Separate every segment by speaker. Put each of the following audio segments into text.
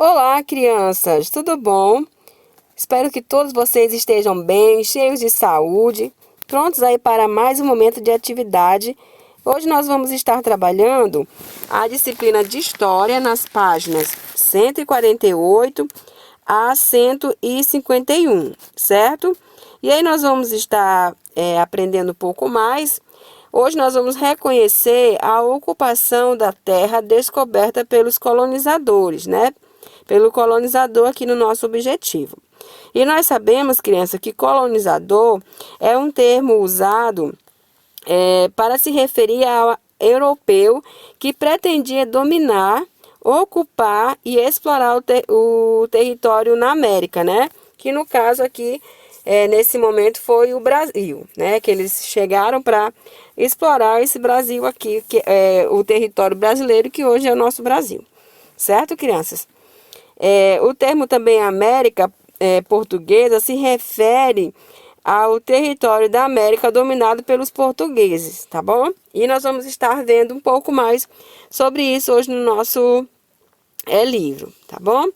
Speaker 1: Olá, crianças, tudo bom? Espero que todos vocês estejam bem, cheios de saúde, prontos aí para mais um momento de atividade. Hoje nós vamos estar trabalhando a disciplina de História nas páginas 148 a 151, certo? E aí nós vamos estar aprendendo um pouco mais. Hoje nós vamos reconhecer a ocupação da terra descoberta pelos colonizadores, né? Pelo colonizador aqui no nosso objetivo. E nós sabemos, criança, que colonizador é um termo usado para se referir ao europeu que pretendia dominar, ocupar e explorar o território na América, né? Que no caso aqui, nesse momento, foi o Brasil, né? Que eles chegaram para explorar esse Brasil aqui, que é o território brasileiro, que hoje é o nosso Brasil. Certo, crianças? O termo também América portuguesa se refere ao território da América dominado pelos portugueses, tá bom? E nós vamos estar vendo um pouco mais sobre isso hoje no nosso livro, tá bom?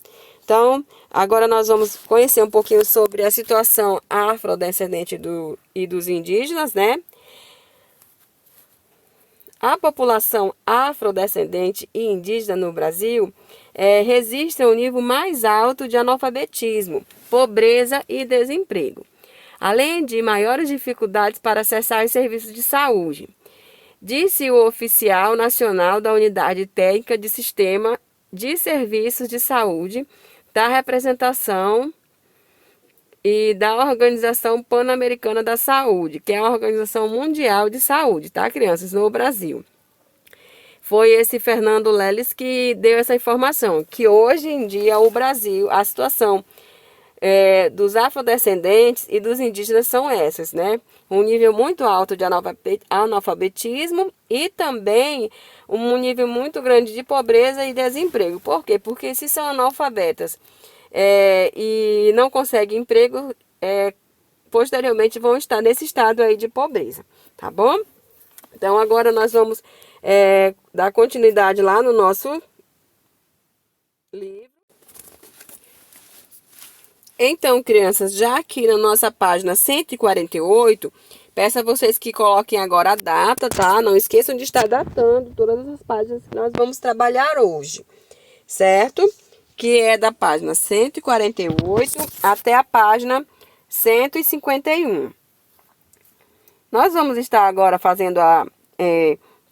Speaker 1: Então, agora nós vamos conhecer um pouquinho sobre a situação afrodescendente e dos indígenas, né? A população afrodescendente e indígena no Brasil resiste ao nível mais alto de analfabetismo, pobreza e desemprego, além de maiores dificuldades para acessar os serviços de saúde. Disse o oficial nacional da Unidade Técnica de Sistema de Serviços de Saúde da representação e da Organização Pan-Americana da Saúde, que é a Organização Mundial de Saúde, tá, crianças, no Brasil. Foi esse Fernando Leles que deu essa informação, que hoje em dia o Brasil, a situação dos afrodescendentes e dos indígenas são essas, né? Um nível muito alto de analfabetismo e também um nível muito grande de pobreza e desemprego. Por quê? Porque se são analfabetas e não conseguem emprego, posteriormente vão estar nesse estado aí de pobreza, tá bom? Então agora nós vamos dar continuidade lá no nosso livro. Então, crianças, já aqui na nossa página 148, peço a vocês que coloquem agora a data, tá? Não esqueçam de estar datando todas as páginas que nós vamos trabalhar hoje, certo? Que é da página 148 até a página 151. Nós vamos estar agora fazendo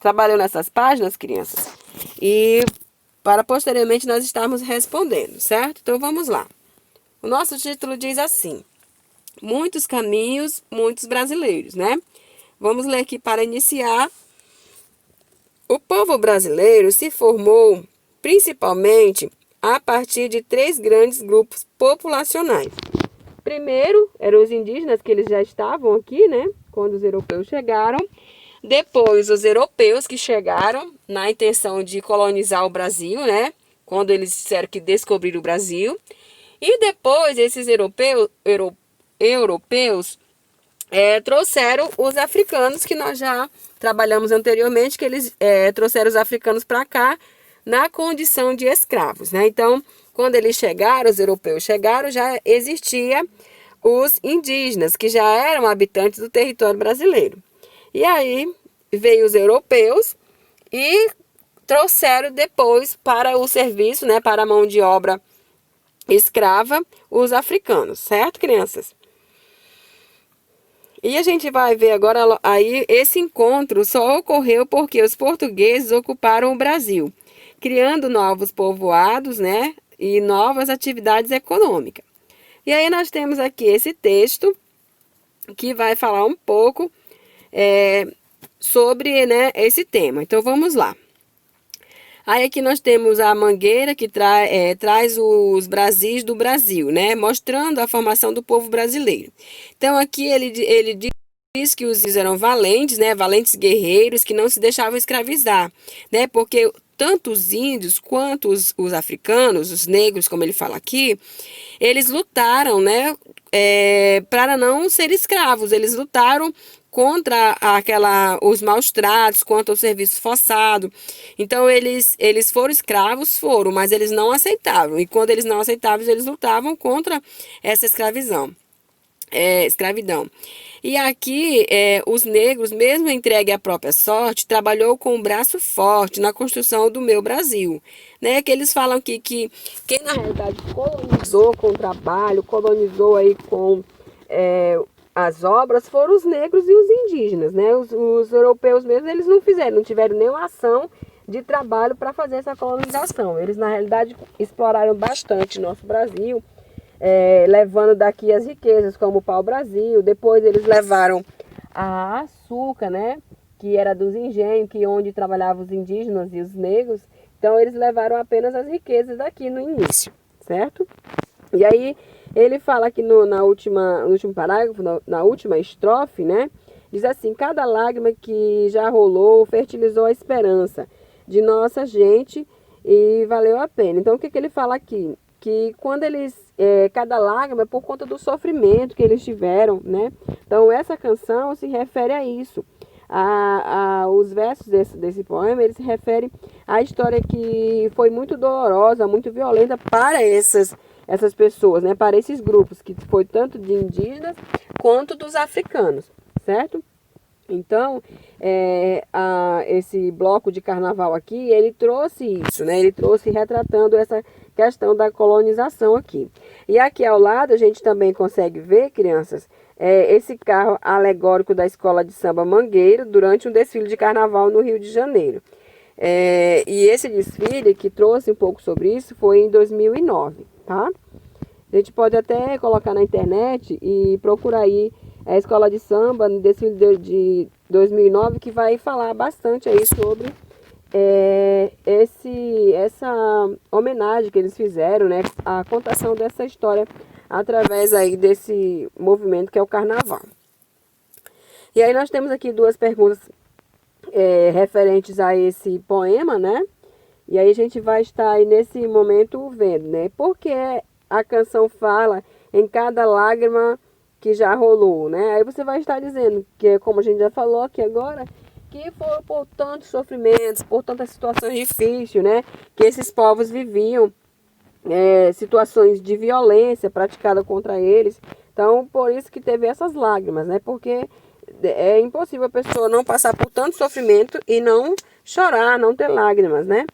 Speaker 1: trabalhando essas páginas, crianças, e para posteriormente nós estarmos respondendo, certo? Então vamos lá. O nosso título diz assim: Muitos caminhos, muitos brasileiros, né? Vamos ler aqui para iniciar. O povo brasileiro se formou principalmente a partir de três grandes grupos populacionais. Primeiro, eram os indígenas, que eles já estavam aqui, né? Quando os europeus chegaram. Depois, os europeus que chegaram na intenção de colonizar o Brasil, né? Quando eles disseram que descobriram o Brasil. E depois, esses europeus trouxeram os africanos, que nós já trabalhamos anteriormente, que eles trouxeram os africanos para cá na condição de escravos, né? Então, quando eles chegaram, os europeus chegaram, já existia os indígenas, que já eram habitantes do território brasileiro. E aí, veio os europeus e trouxeram depois para o serviço, né, para a mão de obra escrava, os africanos, certo, crianças? E a gente vai ver agora, aí, esse encontro só ocorreu porque os portugueses ocuparam o Brasil, criando novos povoados, né, e novas atividades econômicas. E aí nós temos aqui esse texto que vai falar um pouco sobre, né, esse tema. Então vamos lá. Aí aqui nós temos a Mangueira, que traz os Brasis do Brasil, né? Mostrando a formação do povo brasileiro. Então aqui ele diz que os índios eram valentes, né? Valentes guerreiros que não se deixavam escravizar, né? Porque tanto os índios quanto os africanos, os negros, como ele fala aqui, eles lutaram, né? Para não ser escravos. Eles lutaram contra os maus tratos, contra o serviço forçado. Então, eles foram escravos, foram, mas eles não aceitavam. E quando eles não aceitavam, eles lutavam contra essa escravidão. E aqui, os negros, mesmo entregue à própria sorte, trabalhou com o braço forte na construção do meu Brasil. Né? Que eles falam que quem na realidade colonizou com o trabalho, colonizou aí com as obras, foram os negros e os indígenas. Né? Os europeus mesmo, eles não fizeram, não tiveram nenhuma ação de trabalho para fazer essa colonização. Eles na realidade exploraram bastante nosso Brasil, levando daqui as riquezas, como o pau-brasil. Depois eles levaram a açúcar, né, que era dos engenhos, onde trabalhavam os indígenas e os negros. Então eles levaram apenas as riquezas daqui no início, certo? E aí ele fala aqui no último parágrafo, na última estrofe, né, diz assim: cada lágrima que já rolou fertilizou a esperança de nossa gente e valeu a pena. Então o que ele fala aqui? Que quando cada lágrima é por conta do sofrimento que eles tiveram, né? Então essa canção se refere a isso. Os versos desse poema, eles se referem à história que foi muito dolorosa, muito violenta para essas pessoas, né? Para esses grupos, que foi tanto de indígenas quanto dos africanos, certo? Então, esse bloco de carnaval aqui, ele trouxe isso, né? Ele trouxe retratando essa questão da colonização aqui. E aqui ao lado a gente também consegue ver, crianças, esse carro alegórico da Escola de Samba Mangueiro durante um desfile de carnaval no Rio de Janeiro. E esse desfile que trouxe um pouco sobre isso foi em 2009, tá? A gente pode até colocar na internet e procurar aí a Escola de Samba no desfile de 2009, que vai falar bastante aí sobre essa homenagem que eles fizeram, né? A contação dessa história através aí desse movimento que é o Carnaval. E aí nós temos aqui duas perguntas referentes a esse poema, né? E aí a gente vai estar aí nesse momento vendo, né? Por que a canção fala em cada lágrima que já rolou, né? Aí você vai estar dizendo que, como a gente já falou aqui agora, que foram por tantos sofrimentos, por tantas situações difíceis, né? Que esses povos viviam, situações de violência praticada contra eles. Então, por isso que teve essas lágrimas, né? Porque é impossível a pessoa não passar por tanto sofrimento e não chorar, não ter lágrimas, né?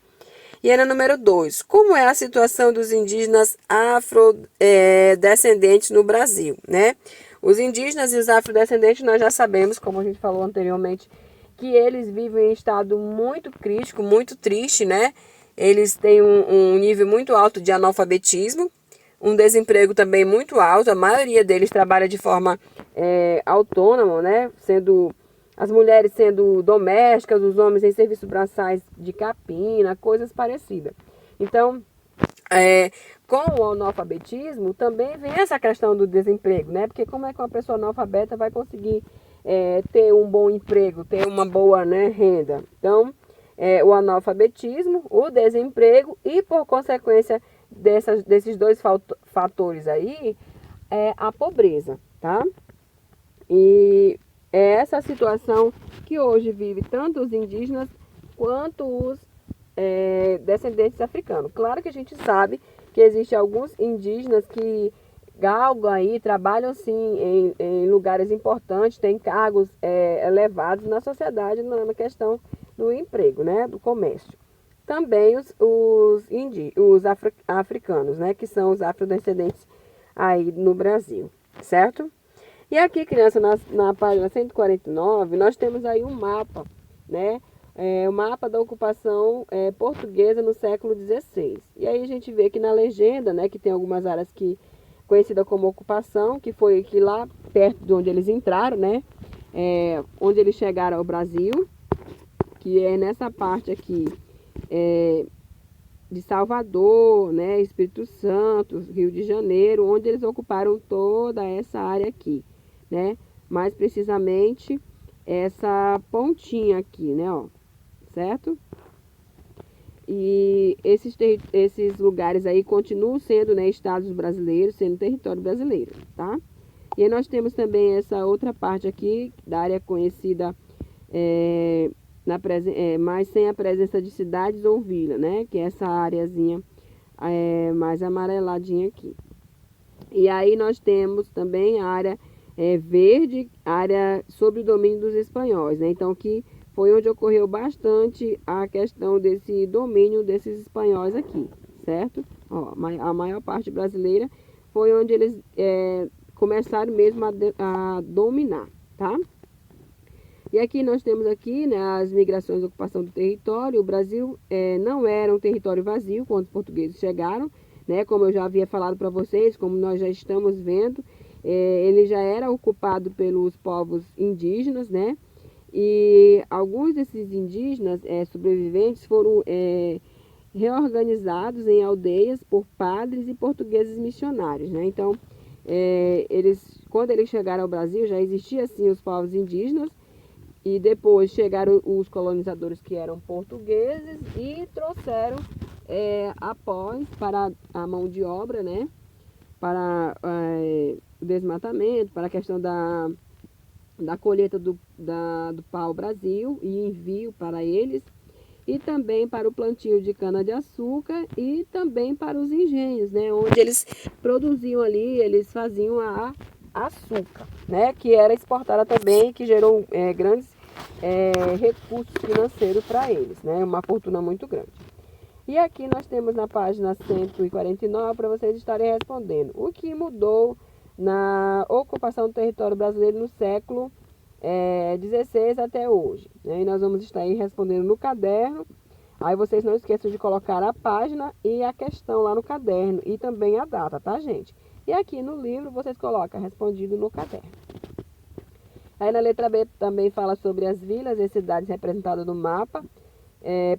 Speaker 1: E aí, número 2, como é a situação dos indígenas afrodescendentes no Brasil, né? Os indígenas e os afrodescendentes, nós já sabemos, como a gente falou anteriormente, que eles vivem em estado muito crítico, muito triste, né? Eles têm um nível muito alto de analfabetismo, um desemprego também muito alto. A maioria deles trabalha de forma autônoma, né? As mulheres sendo domésticas, os homens em serviços braçais de capina, coisas parecidas. Então, com o analfabetismo, também vem essa questão do desemprego, né? Porque como é que uma pessoa analfabeta vai conseguir ter um bom emprego, ter uma boa, né, renda? Então, o analfabetismo, o desemprego e, por consequência desses dois fatores aí, a pobreza, tá? E é essa situação que hoje vive tanto os indígenas quanto os descendentes africanos. Claro que a gente sabe que existem alguns indígenas que galgam aí, trabalham sim em lugares importantes, têm cargos elevados na sociedade na questão do emprego, né, do comércio. Também os africanos, né, que são os afrodescendentes aí no Brasil, certo? E aqui, criança, na página 149, nós temos aí um mapa, né? O mapa da ocupação portuguesa no século XVI. E aí a gente vê que na legenda, né, que tem algumas áreas conhecida como ocupação, que foi aqui lá perto de onde eles entraram, né? Onde eles chegaram ao Brasil, que é nessa parte aqui de Salvador, né, Espírito Santo, Rio de Janeiro, onde eles ocuparam toda essa área aqui, né? Mais precisamente essa pontinha aqui, né, ó, certo? E esses lugares aí continuam sendo, né, estados brasileiros, sendo território brasileiro, tá? E aí nós temos também essa outra parte aqui, da área conhecida, mas sem a presença de cidades ou vila, né? Que é essa areazinha mais amareladinha aqui. E aí nós temos também a área verde, área sob o domínio dos espanhóis, né? Então, que foi onde ocorreu bastante a questão desse domínio desses espanhóis aqui, certo? Ó, a maior parte brasileira foi onde eles começaram mesmo a dominar, tá? E aqui nós temos aqui, né, as migrações e ocupação do território. O Brasil não era um território vazio quando os portugueses chegaram, né? Como eu já havia falado para vocês, como nós já estamos vendo, ele já era ocupado pelos povos indígenas, né? E alguns desses indígenas sobreviventes foram reorganizados em aldeias por padres e portugueses missionários, né? Então, quando eles chegaram ao Brasil, já existia assim os povos indígenas, e depois chegaram os colonizadores que eram portugueses e trouxeram após para a mão de obra, né? Para o desmatamento, para a questão da colheita do pau-brasil e envio para eles, e também para o plantio de cana-de-açúcar e também para os engenhos, né? Onde eles produziam ali, eles faziam a açúcar, né? Que era exportada também, que gerou grandes recursos financeiros para eles, né? Uma fortuna muito grande. E aqui nós temos na página 149 para vocês estarem respondendo. O que mudou na ocupação do território brasileiro no século XVI até hoje, né? E nós vamos estar aí respondendo no caderno. Aí vocês não esqueçam de colocar a página e a questão lá no caderno e também a data, tá, gente? E aqui no livro vocês colocam respondido no caderno. Aí na letra B também fala sobre as vilas e cidades representadas no mapa.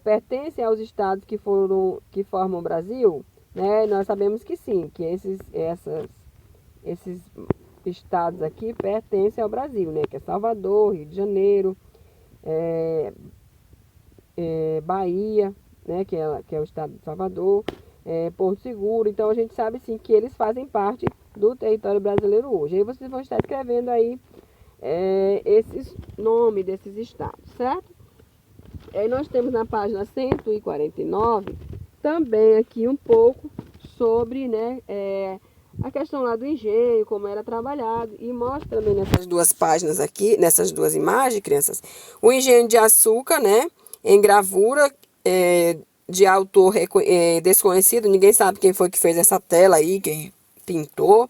Speaker 1: Pertencem aos estados que formam o Brasil, né? Nós sabemos que sim, que esses estados aqui pertencem ao Brasil, né? Que é Salvador, Rio de Janeiro, Bahia, né? Que é o estado de Salvador, Porto Seguro. Então a gente sabe sim que eles fazem parte do território brasileiro hoje. Aí vocês vão estar escrevendo aí esses nomes desses estados, certo? Aí nós temos na página 149 também aqui um pouco sobre, né, a questão lá do engenho, como era trabalhado, e mostra também nessas duas páginas aqui, nessas duas imagens, crianças, o engenho de açúcar, né, em gravura, de autor desconhecido, ninguém sabe quem foi que fez essa tela aí, quem pintou,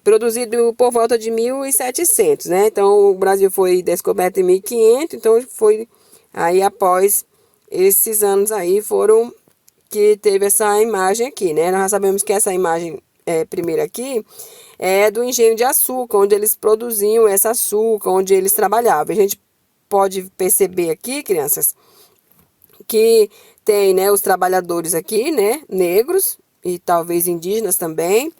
Speaker 1: produzido por volta de 1700, né? Então, o Brasil foi descoberto em 1500, então foi aí após esses anos aí foram que teve essa imagem aqui, né? Nós já sabemos que essa imagem primeira aqui é do engenho de açúcar, onde eles produziam esse açúcar, onde eles trabalhavam. A gente pode perceber aqui, crianças, que tem, né, os trabalhadores aqui, né, negros, e talvez indígenas também.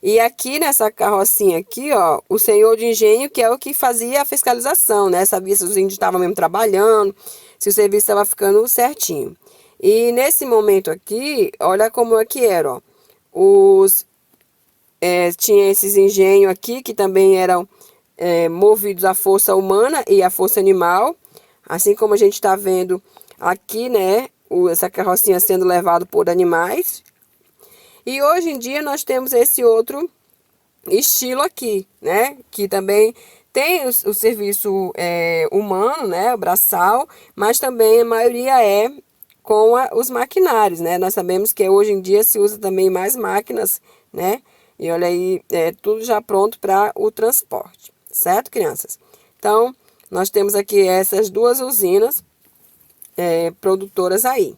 Speaker 1: E aqui nessa carrocinha aqui, ó, o senhor de engenho, que é o que fazia a fiscalização, né? Sabia se os índios estavam mesmo trabalhando, se o serviço estava ficando certinho. E nesse momento aqui, olha como é que era, ó. Tinha esses engenhos aqui que também eram movidos à força humana e à força animal. Assim como a gente está vendo aqui, né? Essa carrocinha sendo levada por animais. E hoje em dia nós temos esse outro estilo aqui, né? Que também tem o serviço humano, né? O braçal, mas também a maioria com os maquinários, né? Nós sabemos que hoje em dia se usa também mais máquinas, né? E olha aí, tudo já pronto para o transporte, certo, crianças? Então, nós temos aqui essas duas usinas produtoras aí.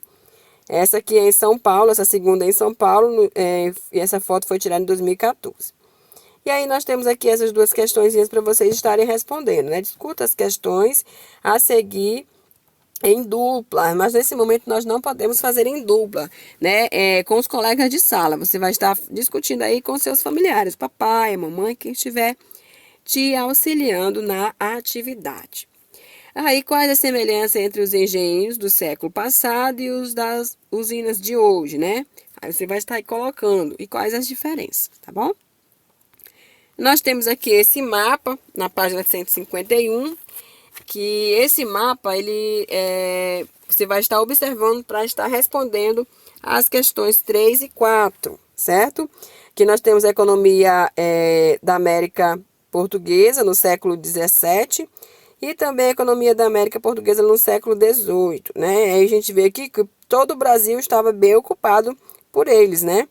Speaker 1: Essa aqui é em São Paulo, essa segunda é em São Paulo, e essa foto foi tirada em 2014. E aí nós temos aqui essas duas questõezinhas para vocês estarem respondendo, né? Discuta as questões a seguir em dupla, mas nesse momento nós não podemos fazer em dupla, né? Com os colegas de sala, você vai estar discutindo aí com seus familiares, papai, mamãe, quem estiver te auxiliando na atividade. Aí, quais as semelhanças entre os engenhos do século passado e os das usinas de hoje, né? Aí você vai estar aí colocando. E quais as diferenças, tá bom? Nós temos aqui esse mapa na página 151, que esse mapa você vai estar observando para estar respondendo as questões 3 e 4, certo? Que nós temos a economia da América Portuguesa no século XVII e também a economia da América Portuguesa no século XVIII, né? Aí a gente vê aqui que todo o Brasil estava bem ocupado por eles, né?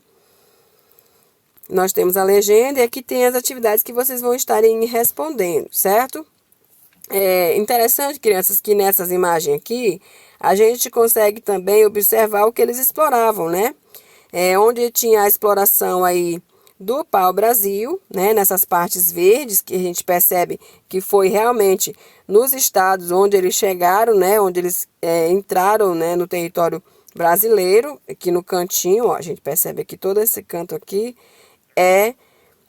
Speaker 1: Nós temos a legenda e aqui tem as atividades que vocês vão estarem respondendo, certo? É interessante, crianças, que nessas imagens aqui, a gente consegue também observar o que eles exploravam, né? Onde tinha a exploração aí do pau-brasil, né? Nessas partes verdes, que a gente percebe que foi realmente nos estados onde eles chegaram, né? Onde eles entraram, né? No território brasileiro, aqui no cantinho, ó, a gente percebe que todo esse canto aqui é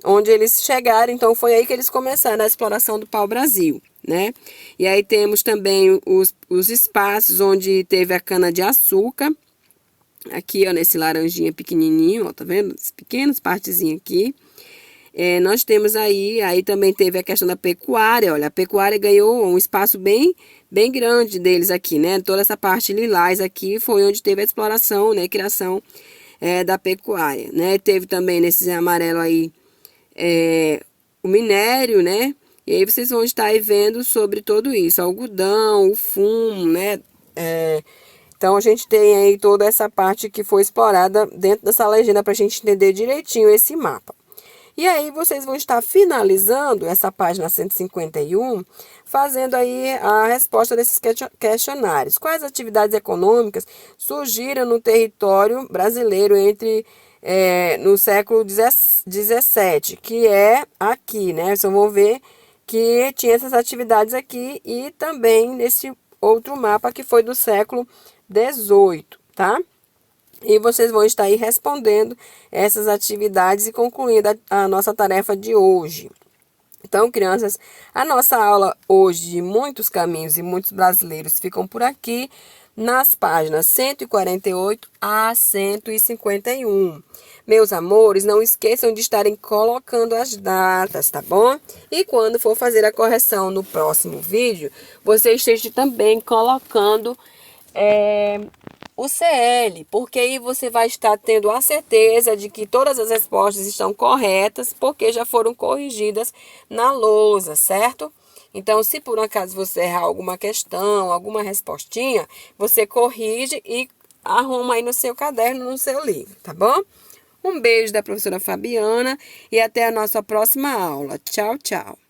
Speaker 1: onde eles chegaram, então foi aí que eles começaram a exploração do pau-brasil, né? E aí temos também os espaços onde teve a cana-de-açúcar, aqui, ó, nesse laranjinha pequenininho, ó, tá vendo? As pequenas partezinhas aqui. Nós temos aí também teve a questão da pecuária, olha, a pecuária ganhou um espaço bem grande deles aqui, né? Toda essa parte lilás aqui foi onde teve a exploração, né? Criação da pecuária, né? Teve também nesses amarelo aí o minério, né? E aí vocês vão estar aí vendo sobre tudo isso, o algodão, o fumo, né? Então a gente tem aí toda essa parte que foi explorada dentro dessa legenda para a gente entender direitinho esse mapa. E aí vocês vão estar finalizando essa página 151, fazendo aí a resposta desses questionários. Quais atividades econômicas surgiram no território brasileiro no século XVII, que é aqui, né? Vocês vão ver que tinha essas atividades aqui e também nesse outro mapa que foi do século XVIII, tá? E vocês vão estar aí respondendo essas atividades e concluindo a nossa tarefa de hoje. Então, crianças, a nossa aula hoje de muitos caminhos e muitos brasileiros ficam por aqui nas páginas 148 a 151. Meus amores, não esqueçam de estarem colocando as datas, tá bom? E quando for fazer a correção no próximo vídeo, você esteja também colocando o CL, porque aí você vai estar tendo a certeza de que todas as respostas estão corretas, porque já foram corrigidas na lousa, certo? Então, se por um acaso você errar alguma questão, alguma respostinha, você corrige e arruma aí no seu caderno, no seu livro, tá bom? Um beijo da professora Fabiana e até a nossa próxima aula. Tchau, tchau.